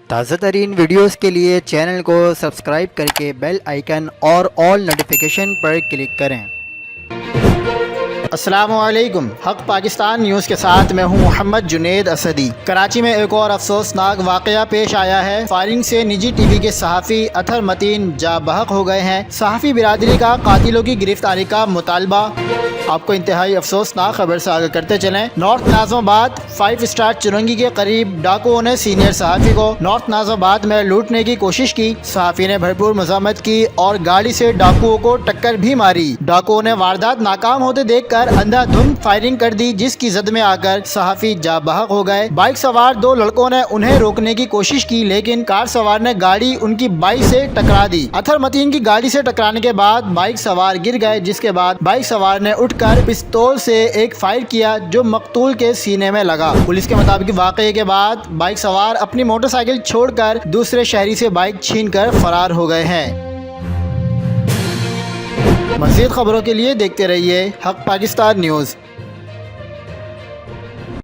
تازہ ترین ویڈیوز کے لیے چینل کو سبسکرائب کر کے بیل آئیکن اور آل نوٹیفیکیشن پر کلک کریں۔ السلام علیکم، حق پاکستان نیوز کے ساتھ میں ہوں محمد جنید اسدی۔ کراچی میں ایک اور افسوسناک واقعہ پیش آیا ہے۔ فائرنگ سے نجی ٹی وی کے صحافی اطہر متین جاں بحق ہو گئے ہیں۔ صحافی برادری کا قاتلوں کی گرفتاری کا مطالبہ۔ آپ کو انتہائی افسوسناک خبر سے آگاہ کرتے چلیں۔ نارتھ ناظم آباد 5 اسٹار چرنگی کے قریب ڈاکوؤں نے سینئر صحافی کو نارتھ ناظم آباد میں لوٹنے کی کوشش کی۔ صحافی نے بھرپور مزاحمت کی اور گاڑی سے ڈاکوؤں کو ٹکر بھی ماری۔ ڈاکوؤں نے واردات ناکام ہوتے دیکھ کر اندھا دھند فائرنگ کر دی، جس کی زد میں آ کر صحافی جاں بحق ہو گئے۔ بائک سوار 2 لڑکوں نے انہیں روکنے کی کوشش کی، لیکن کار سوار نے گاڑی ان کی بائک سے ٹکرا دی۔ اطہر متین کی گاڑی سے ٹکرانے کے بعد بائک سوار گر گئے، جس کے بعد بائک سوار نے اٹھ کر پستول سے ایک فائر کیا جو مقتول کے سینے میں لگا۔ پولیس کے مطابق واقعے کے بعد بائک سوار اپنی موٹر سائیکل چھوڑ کر دوسرے شہری سے بائک چھین کر فرار ہو گئے ہیں۔ مزید خبروں کے لیے دیکھتے رہیے حق پاکستان نیوز۔